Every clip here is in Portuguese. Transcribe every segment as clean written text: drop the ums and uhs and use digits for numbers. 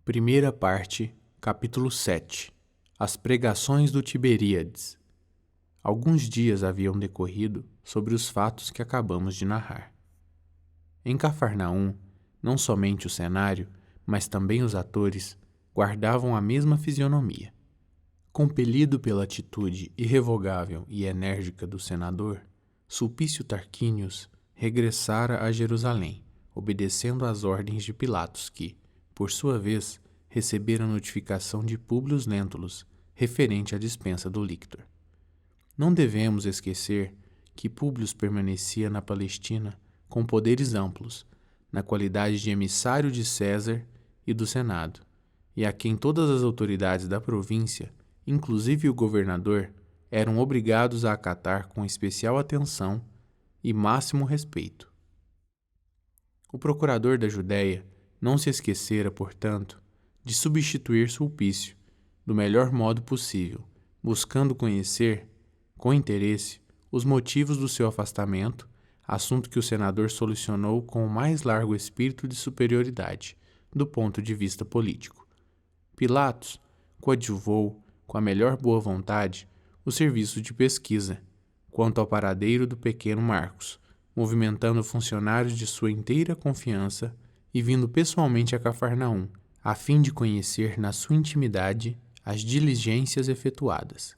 Primeira parte, capítulo 7. As pregações do Tiberíades. Alguns dias haviam decorrido sobre os fatos que acabamos de narrar. Em Cafarnaum, não somente o cenário, mas também os atores, guardavam a mesma fisionomia. Compelido pela atitude irrevogável e enérgica do senador, Sulpício Tarquínius regressara a Jerusalém, obedecendo às ordens de Pilatos que, por sua vez, recebera notificação de Públio Lentulus referente à dispensa do lictor. Não devemos esquecer que Públio permanecia na Palestina com poderes amplos, na qualidade de emissário de César e do Senado, e a quem todas as autoridades da província, inclusive o governador, eram obrigados a acatar com especial atenção e máximo respeito. O procurador da Judéia não se esquecera, portanto, de substituir Sulpício do melhor modo possível, buscando conhecer, com interesse, os motivos do seu afastamento, assunto que o senador solucionou com o mais largo espírito de superioridade, do ponto de vista político. Pilatos coadjuvou, com a melhor boa vontade, o serviço de pesquisa, quanto ao paradeiro do pequeno Marcos, movimentando funcionários de sua inteira confiança e vindo pessoalmente a Cafarnaum, a fim de conhecer na sua intimidade as diligências efetuadas.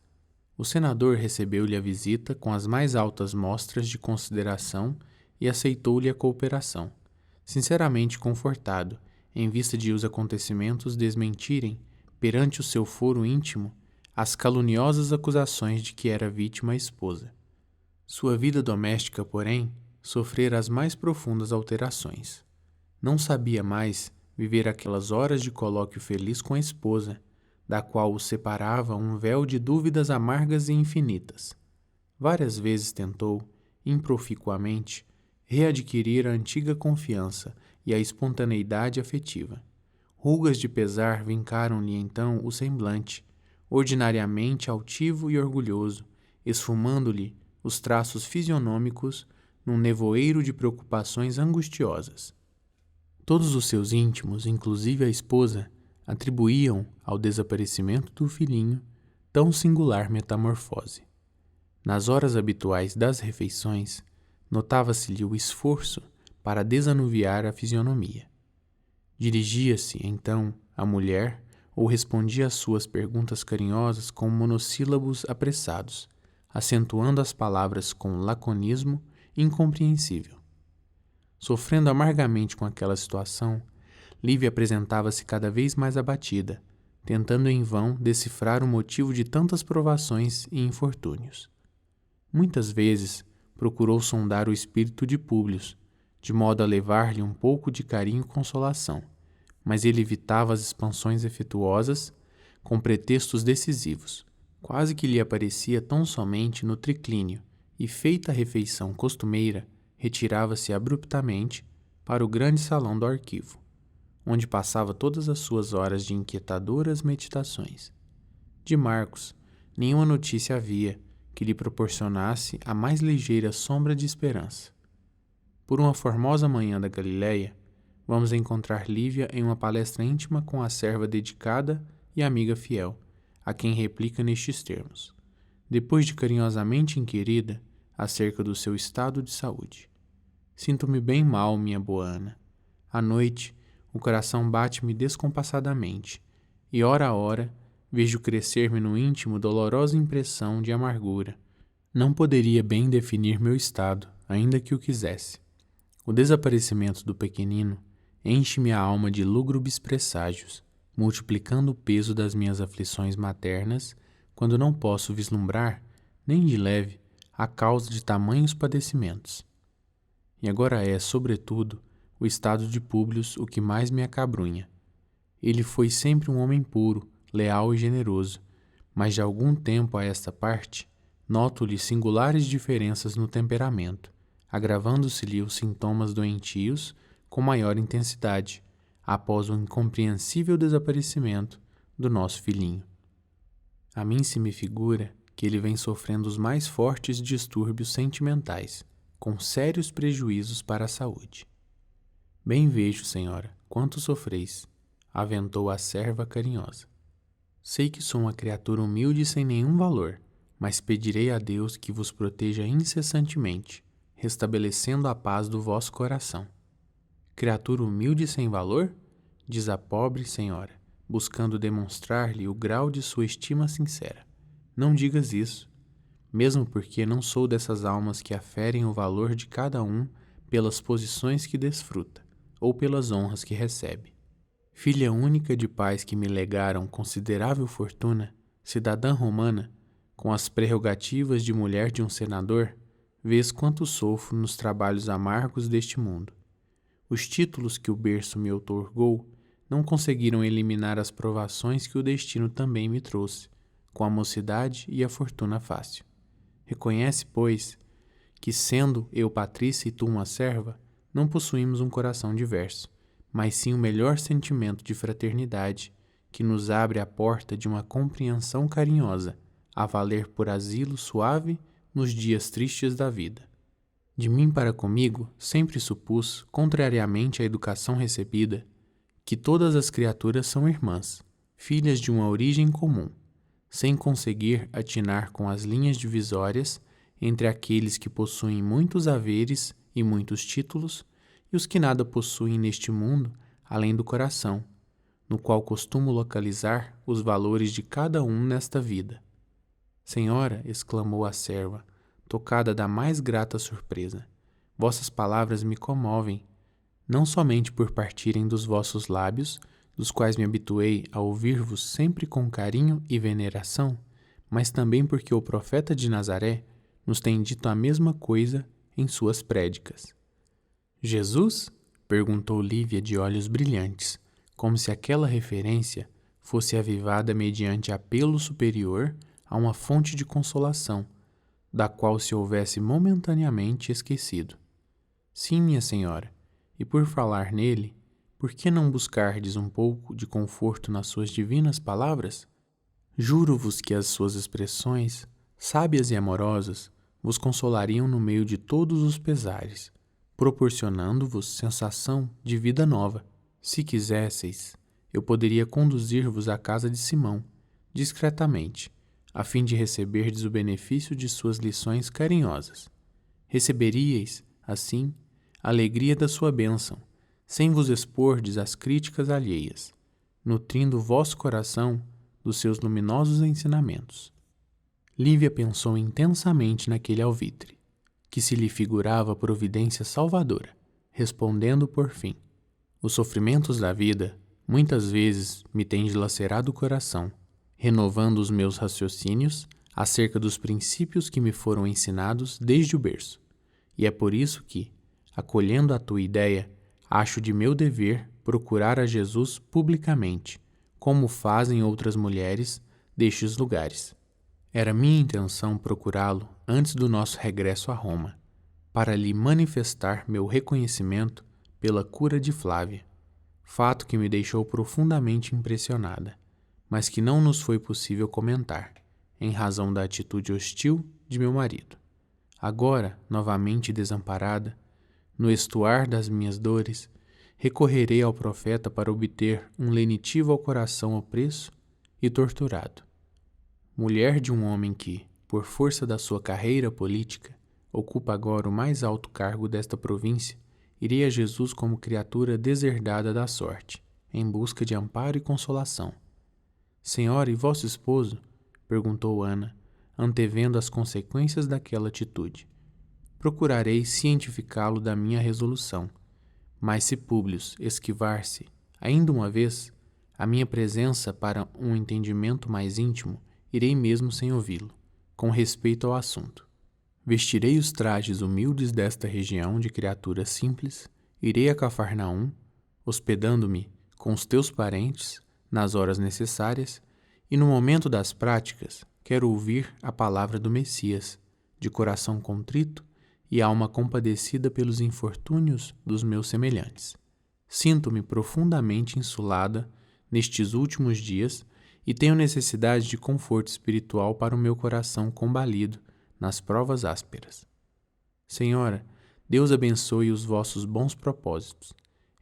O senador recebeu-lhe a visita com as mais altas mostras de consideração e aceitou-lhe a cooperação, sinceramente confortado, em vista de os acontecimentos desmentirem, perante o seu foro íntimo, as caluniosas acusações de que era vítima a esposa. Sua vida doméstica, porém, sofrera as mais profundas alterações. Não sabia mais viver aquelas horas de colóquio feliz com a esposa, da qual o separava um véu de dúvidas amargas e infinitas. Várias vezes tentou, improficuamente, readquirir a antiga confiança e a espontaneidade afetiva. Rugas de pesar vincaram-lhe então o semblante, ordinariamente altivo e orgulhoso, esfumando-lhe os traços fisionômicos num nevoeiro de preocupações angustiosas. Todos os seus íntimos, inclusive a esposa, atribuíam ao desaparecimento do filhinho tão singular metamorfose. Nas horas habituais das refeições, notava-se-lhe o esforço para desanuviar a fisionomia. Dirigia-se, então, à mulher ou respondia às suas perguntas carinhosas com monossílabos apressados, acentuando as palavras com laconismo incompreensível. Sofrendo amargamente com aquela situação, Lívia apresentava-se cada vez mais abatida, tentando em vão decifrar o motivo de tantas provações e infortúnios. Muitas vezes procurou sondar o espírito de Públio, de modo a levar-lhe um pouco de carinho e consolação, mas ele evitava as expansões afetuosas com pretextos decisivos. Quase que lhe aparecia tão somente no triclínio e, feita a refeição costumeira, retirava-se abruptamente para o grande salão do arquivo, onde passava todas as suas horas de inquietadoras meditações. De Marcos, nenhuma notícia havia que lhe proporcionasse a mais ligeira sombra de esperança. Por uma formosa manhã da Galiléia, vamos encontrar Lívia em uma palestra íntima com a serva dedicada e amiga fiel, a quem replica nestes termos: depois de carinhosamente inquirida acerca do seu estado de saúde. Sinto-me bem mal, minha boa Ana. À noite, o coração bate-me descompassadamente, e hora a hora vejo crescer-me no íntimo dolorosa impressão de amargura. Não poderia bem definir meu estado, ainda que o quisesse. O desaparecimento do pequenino enche-me a alma de lúgubres presságios, multiplicando o peso das minhas aflições maternas, quando não posso vislumbrar, nem de leve, a causa de tamanhos padecimentos. E agora é, sobretudo, o estado de Públio o que mais me acabrunha. Ele foi sempre um homem puro, leal e generoso, mas de algum tempo a esta parte, noto-lhe singulares diferenças no temperamento, agravando-se-lhe os sintomas doentios com maior intensidade, após o incompreensível desaparecimento do nosso filhinho. A mim se me figura que ele vem sofrendo os mais fortes distúrbios sentimentais, com sérios prejuízos para a saúde. Bem vejo, senhora, quanto sofreis. aventou a serva carinhosa. Sei que sou uma criatura humilde sem nenhum valor, mas pedirei a Deus que vos proteja incessantemente, restabelecendo a paz do vosso coração. Criatura humilde e sem valor? Diz a pobre senhora, buscando demonstrar-lhe o grau de sua estima sincera. Não digas isso, mesmo porque não sou dessas almas que aferem o valor de cada um pelas posições que desfruta, ou pelas honras que recebe. Filha única de pais que me legaram considerável fortuna, cidadã romana, com as prerrogativas de mulher de um senador, vês quanto sofro nos trabalhos amargos deste mundo. Os títulos que o berço me outorgou não conseguiram eliminar as provações que o destino também me trouxe, com a mocidade e a fortuna fácil. Reconhece, pois, que sendo eu patrícia e tu uma serva, não possuímos um coração diverso, mas sim o melhor sentimento de fraternidade que nos abre a porta de uma compreensão carinhosa, a valer por asilo suave nos dias tristes da vida. De mim para comigo, sempre supus, contrariamente à educação recebida, que todas as criaturas são irmãs, filhas de uma origem comum, sem conseguir atinar com as linhas divisórias entre aqueles que possuem muitos haveres e muitos títulos e os que nada possuem neste mundo além do coração, no qual costumo localizar os valores de cada um nesta vida. Senhora, exclamou a serva, tocada da mais grata surpresa, vossas palavras me comovem, não somente por partirem dos vossos lábios, dos quais me habituei a ouvir-vos sempre com carinho e veneração, mas também porque o profeta de Nazaré nos tem dito a mesma coisa em suas prédicas. Jesus? Perguntou Lívia de olhos brilhantes, como se aquela referência fosse avivada mediante apelo superior a uma fonte de consolação, da qual se houvesse momentaneamente esquecido. Sim, minha senhora, e por falar nele, por que não buscardes um pouco de conforto nas suas divinas palavras? Juro-vos que as suas expressões, sábias e amorosas, vos consolariam no meio de todos os pesares, proporcionando-vos sensação de vida nova. Se quisesseis, eu poderia conduzir-vos à casa de Simão, discretamente, a fim de receberdes o benefício de suas lições carinhosas. Receberíeis, assim, a alegria da sua bênção, sem vos expordes às críticas alheias, nutrindo o vosso coração dos seus luminosos ensinamentos. Lívia pensou intensamente naquele alvitre, que se lhe figurava providência salvadora, respondendo por fim: os sofrimentos da vida muitas vezes me têm dilacerado o coração, renovando os meus raciocínios acerca dos princípios que me foram ensinados desde o berço. E é por isso que, acolhendo a tua ideia, acho de meu dever procurar a Jesus publicamente, como fazem outras mulheres destes lugares. Era minha intenção procurá-lo antes do nosso regresso a Roma, para lhe manifestar meu reconhecimento pela cura de Flávia, fato que me deixou profundamente impressionada, mas que não nos foi possível comentar, em razão da atitude hostil de meu marido. Agora, novamente desamparada, no estuar das minhas dores, recorrerei ao profeta para obter um lenitivo ao coração opresso e torturado. Mulher de um homem que, por força da sua carreira política, ocupa agora o mais alto cargo desta província, irei a Jesus como criatura deserdada da sorte, em busca de amparo e consolação. Senhora, e vosso esposo? Perguntou Ana, antevendo as consequências daquela atitude. Procurarei cientificá-lo da minha resolução, mas se Públio esquivar-se, ainda uma vez, a minha presença para um entendimento mais íntimo, irei mesmo sem ouvi-lo, com respeito ao assunto. Vestirei os trajes humildes desta região de criatura simples, irei a Cafarnaum, hospedando-me com os teus parentes, nas horas necessárias, e no momento das práticas, quero ouvir a palavra do Messias, de coração contrito e alma compadecida pelos infortúnios dos meus semelhantes. Sinto-me profundamente insulada nestes últimos dias e tenho necessidade de conforto espiritual para o meu coração combalido nas provas ásperas. Senhora, Deus abençoe os vossos bons propósitos.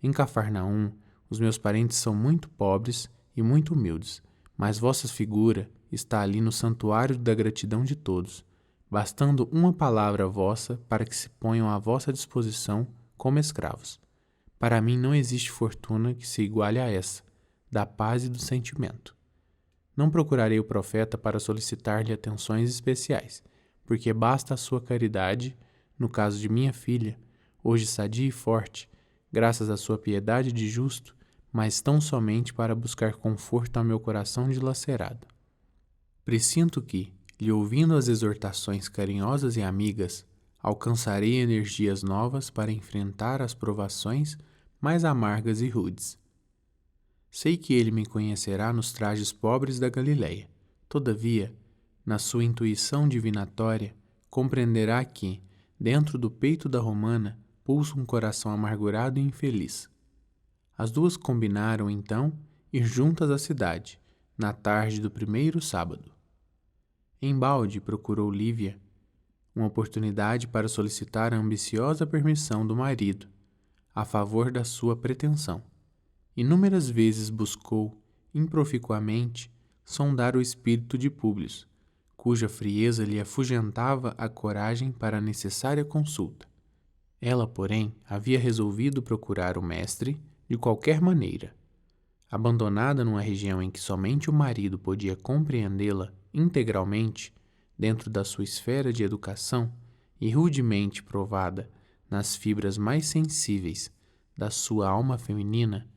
Em Cafarnaum, Os meus parentes são muito pobres e muito humildes, mas vossa figura está ali no santuário da gratidão de todos, bastando uma palavra vossa para que se ponham à vossa disposição como escravos. Para mim não existe fortuna que se iguale a essa, da paz e do sentimento. Não procurarei o profeta para solicitar-lhe atenções especiais, porque basta a sua caridade, no caso de minha filha, hoje sadia e forte, graças à sua piedade de justo, mas tão somente para buscar conforto ao meu coração dilacerado. Presinto que, lhe ouvindo as exortações carinhosas e amigas, alcançarei energias novas para enfrentar as provações mais amargas e rudes. Sei que ele me conhecerá nos trajes pobres da Galileia. Todavia, na sua intuição divinatória, compreenderá que, dentro do peito da romana, pulsa um coração amargurado e infeliz. As duas combinaram, então, ir juntas à cidade, na tarde do primeiro sábado. Embalde procurou Lívia uma oportunidade para solicitar a ambiciosa permissão do marido, a favor da sua pretensão. Inúmeras vezes buscou, improficuamente, sondar o espírito de Públio, cuja frieza lhe afugentava a coragem para a necessária consulta. Ela, porém, havia resolvido procurar o mestre de qualquer maneira. Abandonada numa região em que somente o marido podia compreendê-la integralmente, dentro da sua esfera de educação e rudemente provada nas fibras mais sensíveis da sua alma feminina,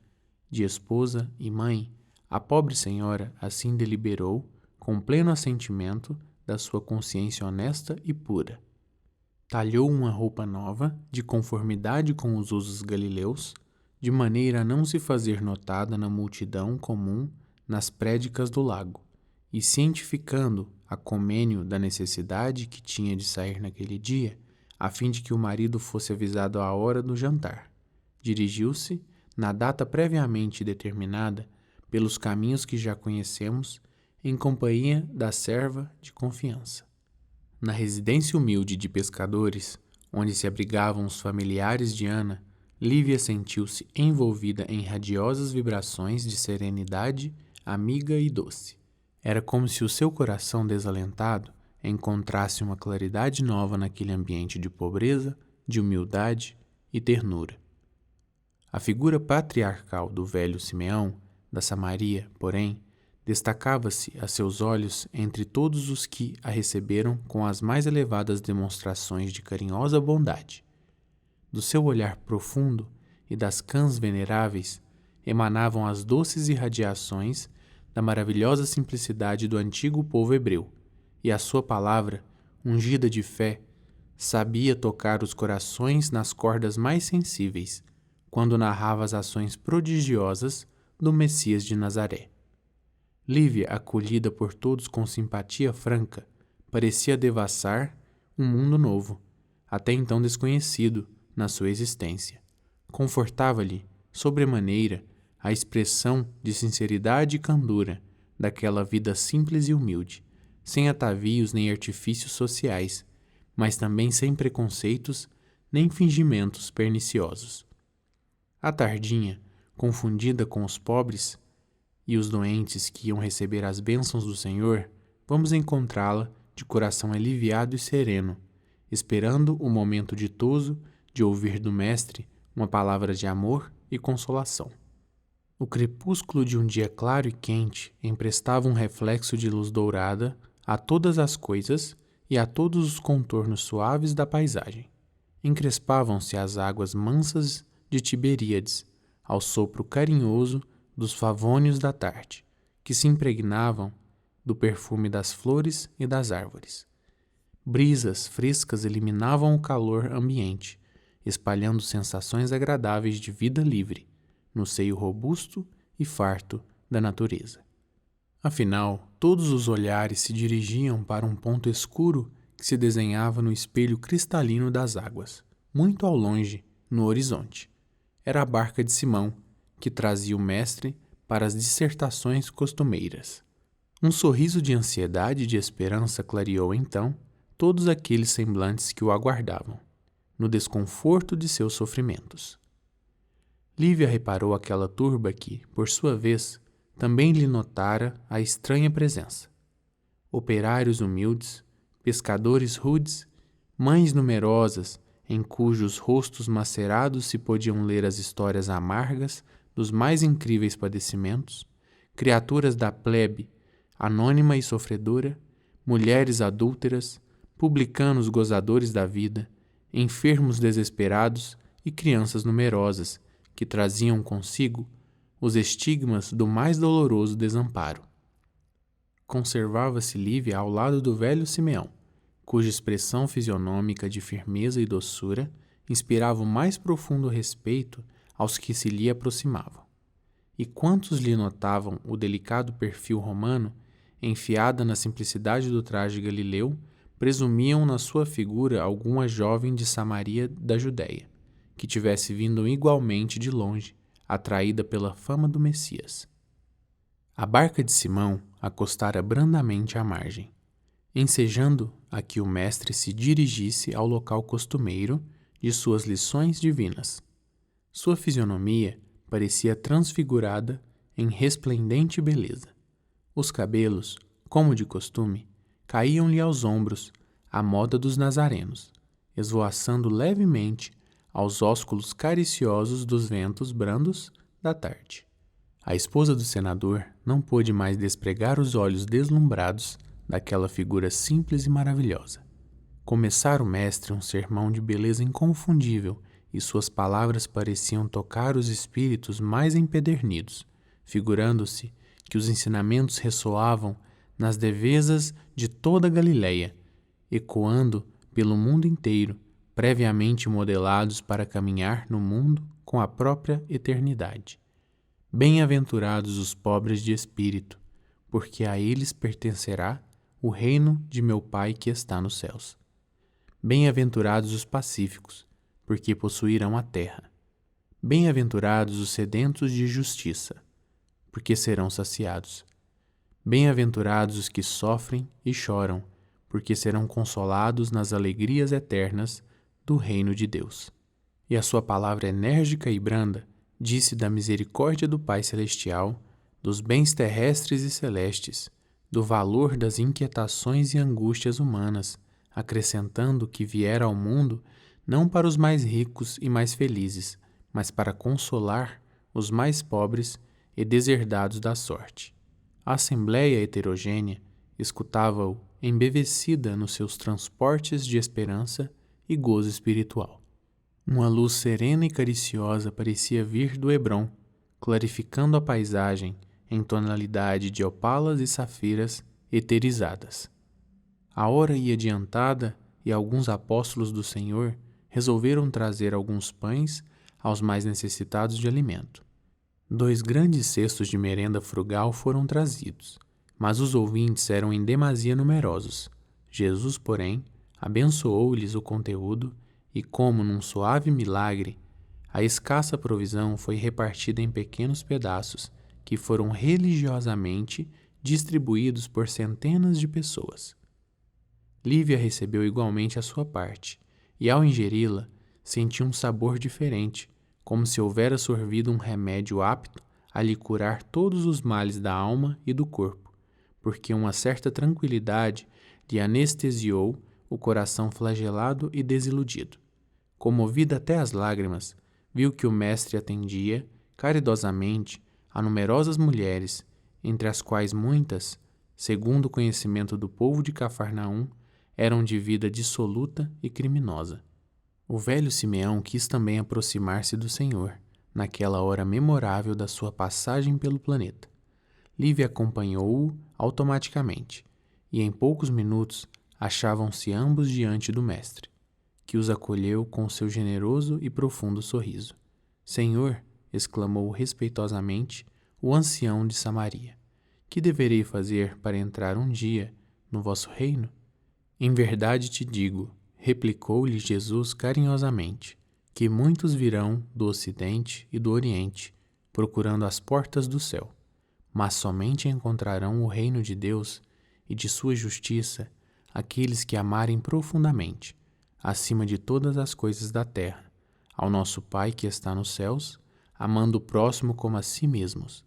de esposa e mãe, a pobre senhora assim deliberou, com pleno assentimento da sua consciência honesta e pura. Talhou uma roupa nova, de conformidade com os usos galileus, de maneira a não se fazer notada na multidão comum nas prédicas do lago, e cientificando a comênio da necessidade que tinha de sair naquele dia, a fim de que o marido fosse avisado à hora do jantar, dirigiu-se, na data previamente determinada, pelos caminhos que já conhecemos, em companhia da serva de confiança. Na residência humilde de pescadores, onde se abrigavam os familiares de Ana, Lívia sentiu-se envolvida em radiosas vibrações de serenidade, amiga e doce. Era como se o seu coração desalentado encontrasse uma claridade nova naquele ambiente de pobreza, de humildade e ternura. A figura patriarcal do velho Simeão, da Samaria, porém, destacava-se a seus olhos entre todos os que a receberam com as mais elevadas demonstrações de carinhosa bondade. Do seu olhar profundo e das cãs veneráveis emanavam as doces irradiações da maravilhosa simplicidade do antigo povo hebreu, e a sua palavra, ungida de fé, sabia tocar os corações nas cordas mais sensíveis, quando narrava as ações prodigiosas do Messias de Nazaré. Lívia, acolhida por todos com simpatia franca, parecia devassar um mundo novo, até então desconhecido na sua existência. Confortava-lhe, sobremaneira, a expressão de sinceridade e candura daquela vida simples e humilde, sem atavios nem artifícios sociais, mas também sem preconceitos nem fingimentos perniciosos. À tardinha, confundida com os pobres e os doentes que iam receber as bênçãos do Senhor, vamos encontrá-la de coração aliviado e sereno, esperando o momento ditoso de ouvir do Mestre uma palavra de amor e consolação. O crepúsculo de um dia claro e quente emprestava um reflexo de luz dourada a todas as coisas e a todos os contornos suaves da paisagem. Encrespavam-se as águas mansas de Tiberíades ao sopro carinhoso dos favônios da tarde, que se impregnavam do perfume das flores e das árvores. Brisas frescas eliminavam o calor ambiente, espalhando sensações agradáveis de vida livre, no seio robusto e farto da natureza. Afinal, todos os olhares se dirigiam para um ponto escuro que se desenhava no espelho cristalino das águas, muito ao longe, no horizonte. Era a barca de Simão, que trazia o mestre para as dissertações costumeiras. Um sorriso de ansiedade e de esperança clareou então todos aqueles semblantes que o aguardavam, no desconforto de seus sofrimentos. Lívia reparou aquela turba que, por sua vez, também lhe notara a estranha presença. Operários humildes, pescadores rudes, mães numerosas, em cujos rostos macerados se podiam ler as histórias amargas dos mais incríveis padecimentos, criaturas da plebe, anônima e sofredora, mulheres adúlteras, publicanos gozadores da vida, enfermos desesperados e crianças numerosas, que traziam consigo os estigmas do mais doloroso desamparo. Conservava-se Lívia ao lado do velho Simeão, cuja expressão fisionômica de firmeza e doçura inspirava o mais profundo respeito aos que se lhe aproximavam. E quantos lhe notavam o delicado perfil romano, enfiada na simplicidade do traje galileu, presumiam na sua figura alguma jovem de Samaria da Judéia, que tivesse vindo igualmente de longe, atraída pela fama do Messias. A barca de Simão acostara brandamente à margem, ensejando a que o mestre se dirigisse ao local costumeiro de suas lições divinas. Sua fisionomia parecia transfigurada em resplendente beleza. Os cabelos, como de costume, caíam-lhe aos ombros, à moda dos nazarenos, esvoaçando levemente aos ósculos cariciosos dos ventos brandos da tarde. A esposa do senador não pôde mais despregar os olhos deslumbrados daquela figura simples e maravilhosa. Começara o mestre um sermão de beleza inconfundível, e suas palavras pareciam tocar os espíritos mais empedernidos, figurando-se que os ensinamentos ressoavam nas devezas de toda a Galiléia, ecoando pelo mundo inteiro, previamente modelados para caminhar no mundo com a própria eternidade. Bem-aventurados os pobres de espírito, porque a eles pertencerá o reino de meu Pai que está nos céus. Bem-aventurados os pacíficos, porque possuirão a terra. Bem-aventurados os sedentos de justiça, porque serão saciados. Bem-aventurados os que sofrem e choram, porque serão consolados nas alegrias eternas do reino de Deus. E a sua palavra enérgica e branda disse da misericórdia do Pai Celestial, dos bens terrestres e celestes, do valor das inquietações e angústias humanas, acrescentando que viera ao mundo não para os mais ricos e mais felizes, mas para consolar os mais pobres e deserdados da sorte. A assembleia heterogênea escutava-o embevecida nos seus transportes de esperança e gozo espiritual. Uma luz serena e cariciosa parecia vir do Hébron, clarificando a paisagem em tonalidade de opalas e safiras eterizadas. A hora ia adiantada e alguns apóstolos do Senhor resolveram trazer alguns pães aos mais necessitados de alimento. 2 grandes cestos de merenda frugal foram trazidos, mas os ouvintes eram em demasia numerosos. Jesus, porém, abençoou-lhes o conteúdo e, como num suave milagre, a escassa provisão foi repartida em pequenos pedaços que foram religiosamente distribuídos por centenas de pessoas. Lívia recebeu igualmente a sua parte, e ao ingeri-la, sentiu um sabor diferente, como se houvera sorvido um remédio apto a lhe curar todos os males da alma e do corpo, porque uma certa tranquilidade lhe anestesiou o coração flagelado e desiludido. Comovida até às lágrimas, viu que o mestre atendia, caridosamente, a numerosas mulheres, entre as quais muitas, segundo o conhecimento do povo de Cafarnaum, eram de vida dissoluta e criminosa. O velho Simeão quis também aproximar-se do Senhor, naquela hora memorável da sua passagem pelo planeta. Lívia acompanhou-o automaticamente, e em poucos minutos achavam-se ambos diante do mestre, que os acolheu com seu generoso e profundo sorriso. Senhor, exclamou respeitosamente o ancião de Samaria, que deverei fazer para entrar um dia no vosso reino? Em verdade te digo, replicou-lhe Jesus carinhosamente, que muitos virão do Ocidente e do Oriente, procurando as portas do céu, mas somente encontrarão o reino de Deus e de sua justiça aqueles que amarem profundamente, acima de todas as coisas da terra, ao nosso Pai que está nos céus, amando o próximo como a si mesmos.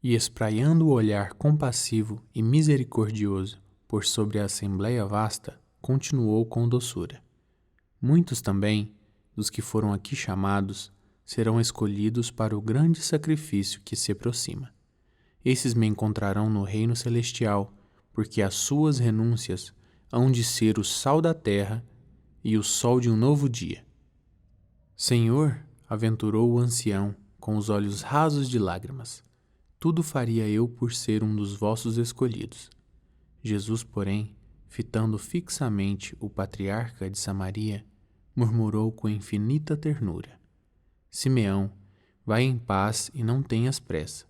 E espraiando o olhar compassivo e misericordioso por sobre a assembleia vasta, continuou com doçura: muitos também, dos que foram aqui chamados, serão escolhidos para o grande sacrifício que se aproxima. Esses me encontrarão no reino celestial, porque as suas renúncias hão de ser o sal da terra e o sol de um novo dia. Senhor, aventurou o ancião, com os olhos rasos de lágrimas, tudo faria eu por ser um dos vossos escolhidos. Jesus, porém, fitando fixamente o patriarca de Samaria, murmurou com infinita ternura: Simeão, vai em paz e não tenhas pressa,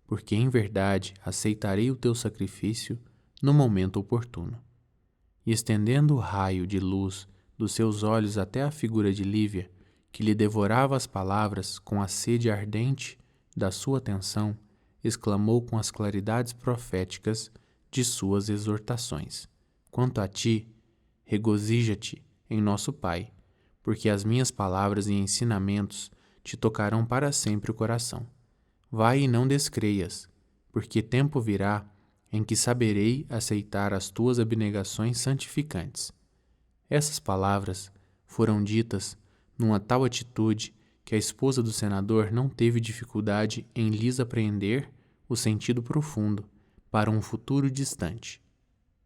porque em verdade aceitarei o teu sacrifício no momento oportuno. E estendendo o raio de luz dos seus olhos até a figura de Lívia, que lhe devorava as palavras com a sede ardente da sua atenção, exclamou com as claridades proféticas de suas exortações: quanto a ti, regozija-te em nosso Pai, porque as minhas palavras e ensinamentos te tocarão para sempre o coração. Vai e não descreias, porque tempo virá em que saberei aceitar as tuas abnegações santificantes. Essas palavras foram ditas numa tal atitude que a esposa do senador não teve dificuldade em lhes apreender o sentido profundo para um futuro distante.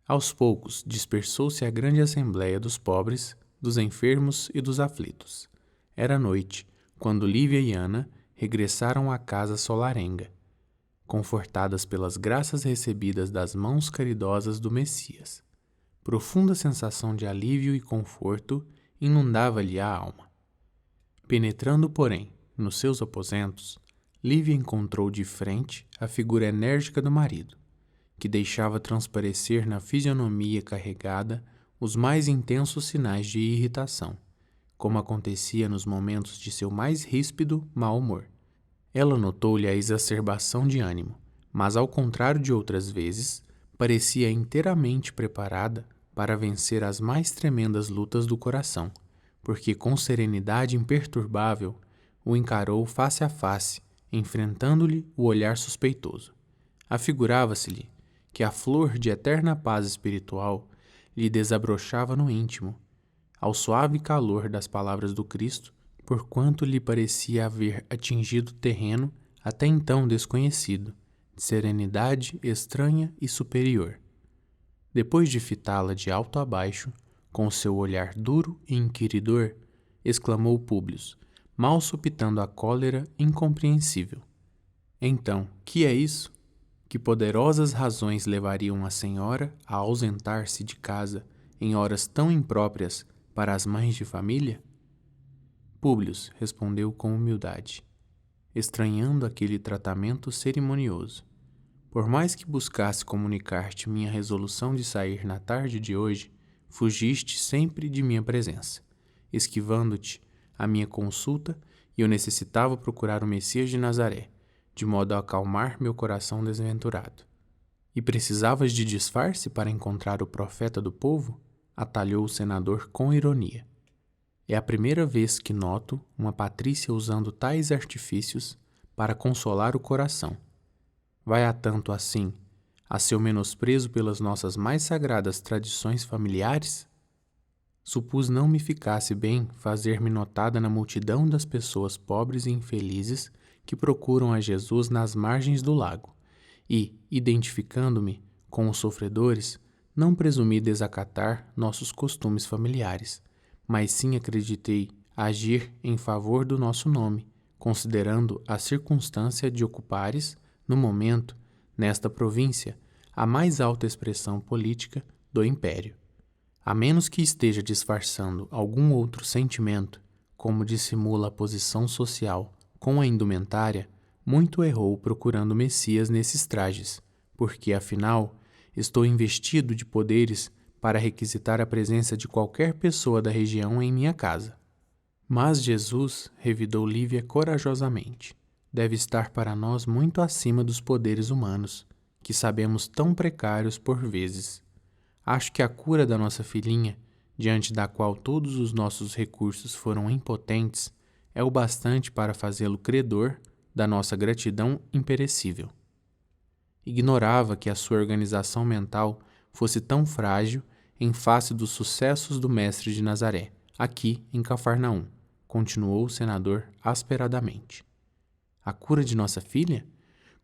Aos poucos dispersou-se a grande assembleia dos pobres, dos enfermos e dos aflitos. Era noite, quando Lívia e Ana regressaram à casa solarenga, confortadas pelas graças recebidas das mãos caridosas do Messias. Profunda sensação de alívio e conforto inundava-lhe a alma. Penetrando, porém, nos seus aposentos, Lívia encontrou de frente a figura enérgica do marido, que deixava transparecer na fisionomia carregada os mais intensos sinais de irritação, como acontecia nos momentos de seu mais ríspido mau humor. Ela notou-lhe a exacerbação de ânimo, mas, ao contrário de outras vezes, parecia inteiramente preparada para vencer as mais tremendas lutas do coração, porque com serenidade imperturbável o encarou face a face, enfrentando-lhe o olhar suspeitoso. Afigurava-se-lhe que a flor de eterna paz espiritual lhe desabrochava no íntimo, ao suave calor das palavras do Cristo, porquanto lhe parecia haver atingido terreno até então desconhecido, de serenidade estranha e superior. Depois de fitá-la de alto a baixo, com seu olhar duro e inquiridor, exclamou Públio, mal sopitando a cólera incompreensível: Então, que é isso? Que poderosas razões levariam a senhora a ausentar-se de casa em horas tão impróprias para as mães de família? Públio respondeu com humildade, estranhando aquele tratamento cerimonioso: Por mais que buscasse comunicar-te minha resolução de sair na tarde de hoje, fugiste sempre de minha presença, esquivando-te a minha consulta, e eu necessitava procurar o Messias de Nazaré, de modo a acalmar meu coração desventurado. E precisavas de disfarce para encontrar o profeta do povo? Atalhou o senador com ironia. É a primeira vez que noto uma patrícia usando tais artifícios para consolar o coração. Vai a tanto assim a seu menosprezo pelas nossas mais sagradas tradições familiares? Supus não me ficasse bem fazer-me notada na multidão das pessoas pobres e infelizes que procuram a Jesus nas margens do lago, e, identificando-me com os sofredores, não presumi desacatar nossos costumes familiares, mas sim acreditei agir em favor do nosso nome, considerando a circunstância de ocupares, no momento, nesta província, a mais alta expressão política do império. A menos que esteja disfarçando algum outro sentimento, como dissimula a posição social com a indumentária, muito errou procurando Messias nesses trajes, porque, afinal, estou investido de poderes para requisitar a presença de qualquer pessoa da região em minha casa. Mas Jesus, revidou Lívia corajosamente, deve estar para nós muito acima dos poderes humanos, que sabemos tão precários por vezes. Acho que a cura da nossa filhinha, diante da qual todos os nossos recursos foram impotentes, é o bastante para fazê-lo credor da nossa gratidão imperecível. Ignorava que a sua organização mental fosse tão frágil em face dos sucessos do Mestre de Nazaré, aqui em Cafarnaum, continuou o senador asperadamente. A cura de nossa filha?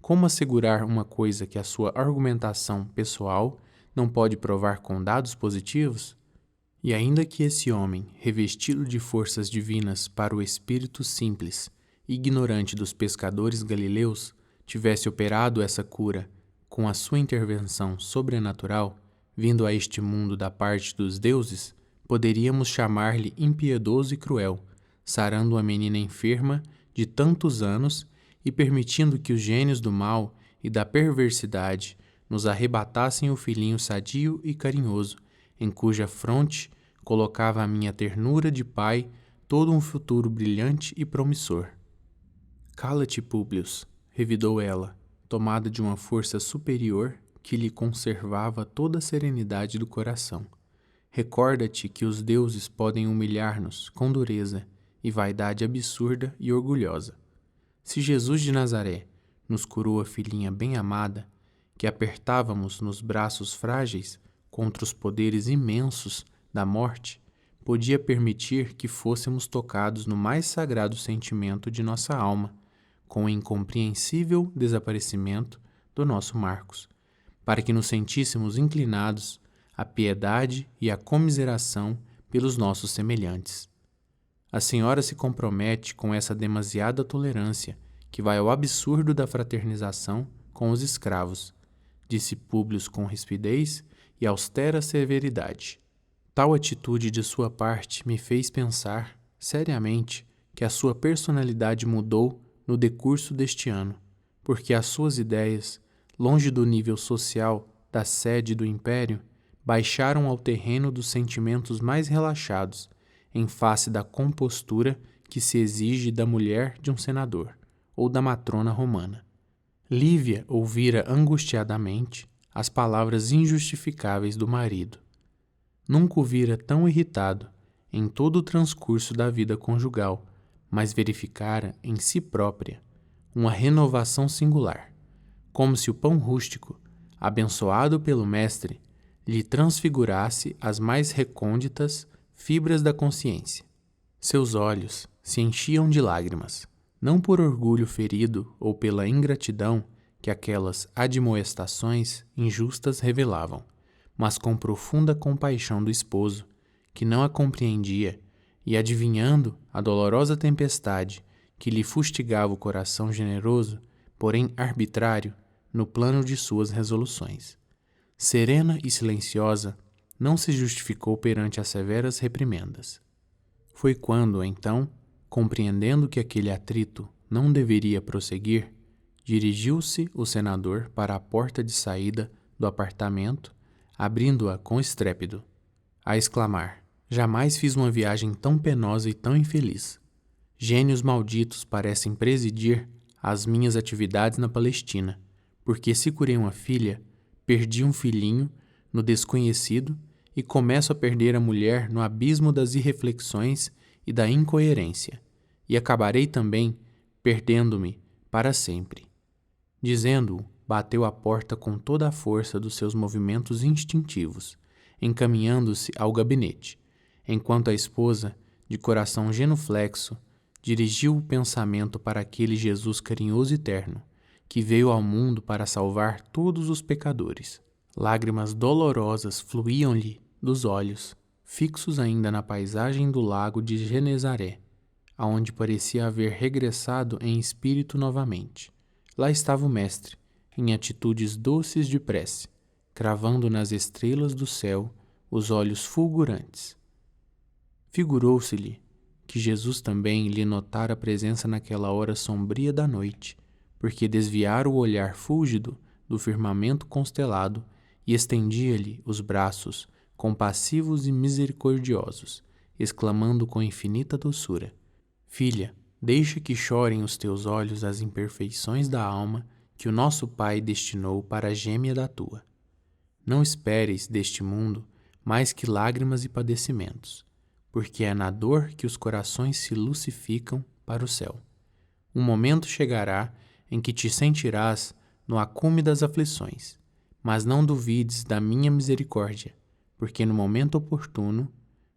Como assegurar uma coisa que a sua argumentação pessoal não pode provar com dados positivos? E ainda que esse homem, revestido de forças divinas para o espírito simples e ignorante dos pescadores galileus, tivesse operado essa cura com a sua intervenção sobrenatural, vindo a este mundo da parte dos deuses, poderíamos chamar-lhe impiedoso e cruel, sarando uma menina enferma de tantos anos e permitindo que os gênios do mal e da perversidade nos arrebatassem o filhinho sadio e carinhoso, em cuja fronte colocava a minha ternura de pai todo um futuro brilhante e promissor. Cala-te, Públio, revidou ela, tomada de uma força superior que lhe conservava toda a serenidade do coração. Recorda-te que os deuses podem humilhar-nos com dureza e vaidade absurda e orgulhosa. Se Jesus de Nazaré nos curou a filhinha bem-amada, que apertávamos nos braços frágeis contra os poderes imensos da morte, podia permitir que fôssemos tocados no mais sagrado sentimento de nossa alma, com o incompreensível desaparecimento do nosso Marcos, para que nos sentíssemos inclinados à piedade e à comiseração pelos nossos semelhantes. A senhora se compromete com essa demasiada tolerância que vai ao absurdo da fraternização com os escravos, disse Públio com rispidez e austera severidade. Tal atitude de sua parte me fez pensar, seriamente, que a sua personalidade mudou no decurso deste ano, porque as suas ideias, longe do nível social da sede do império, baixaram ao terreno dos sentimentos mais relaxados, em face da compostura que se exige da mulher de um senador ou da matrona romana. Lívia ouvira angustiadamente as palavras injustificáveis do marido. Nunca o vira tão irritado em todo o transcurso da vida conjugal, mas verificara em si própria uma renovação singular, como se o pão rústico, abençoado pelo mestre, lhe transfigurasse as mais recônditas fibras da consciência. Seus olhos se enchiam de lágrimas, não por orgulho ferido ou pela ingratidão que aquelas admoestações injustas revelavam, mas com profunda compaixão do esposo, que não a compreendia, e adivinhando a dolorosa tempestade que lhe fustigava o coração generoso, porém arbitrário, no plano de suas resoluções. Serena e silenciosa, não se justificou perante as severas reprimendas. Foi quando, então, compreendendo que aquele atrito não deveria prosseguir, dirigiu-se o senador para a porta de saída do apartamento, abrindo-a com estrépito, a exclamar: jamais fiz uma viagem tão penosa e tão infeliz. Gênios malditos parecem presidir às minhas atividades na Palestina, porque se curei uma filha, perdi um filhinho no desconhecido e começo a perder a mulher no abismo das irreflexões e da incoerência, e acabarei também perdendo-me para sempre. Dizendo-o, bateu a porta com toda a força dos seus movimentos instintivos, encaminhando-se ao gabinete, enquanto a esposa, de coração genuflexo, dirigiu o pensamento para aquele Jesus carinhoso e terno, que veio ao mundo para salvar todos os pecadores. Lágrimas dolorosas fluíam-lhe dos olhos, fixos ainda na paisagem do lago de Genezaré, aonde parecia haver regressado em espírito novamente. Lá estava o mestre, em atitudes doces de prece, cravando nas estrelas do céu os olhos fulgurantes. Figurou-se-lhe que Jesus também lhe notara a presença naquela hora sombria da noite, porque desviara o olhar fúlgido do firmamento constelado e estendia-lhe os braços compassivos e misericordiosos, exclamando com infinita doçura: Filha, deixa que chorem os teus olhos as imperfeições da alma que o nosso Pai destinou para a gêmea da tua. Não esperes deste mundo mais que lágrimas e padecimentos, porque é na dor que os corações se lucificam para o céu. Um momento chegará em que te sentirás no acume das aflições, mas não duvides da minha misericórdia, porque no momento oportuno,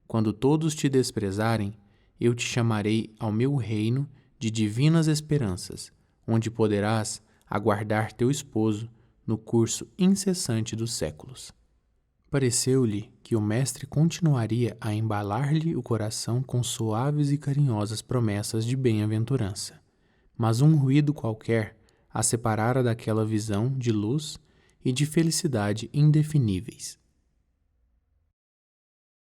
quando todos te desprezarem, eu te chamarei ao meu reino de divinas esperanças, onde poderás aguardar teu esposo no curso incessante dos séculos. Pareceu-lhe que o mestre continuaria a embalar-lhe o coração com suaves e carinhosas promessas de bem-aventurança, mas um ruído qualquer a separara daquela visão de luz e de felicidade indefiníveis.